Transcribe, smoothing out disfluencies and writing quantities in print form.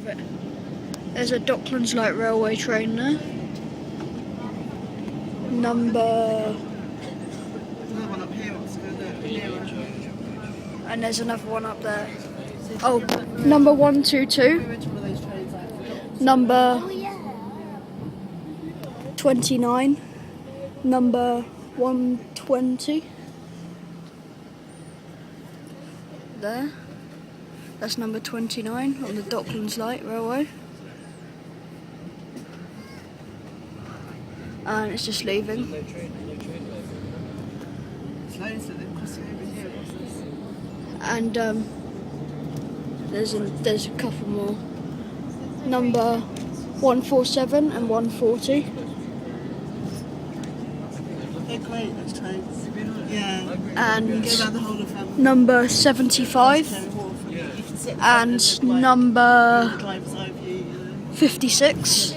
it. There's a Docklands Light Railway train there. And there's another one up there. Oh, number 122. Number 29. Number 120. There. That's number 29 on the Docklands Light Railway. And it's just leaving. And there's a couple more. Number 147 and 140. They're great, those trains. Yeah. And number 75 and number 56.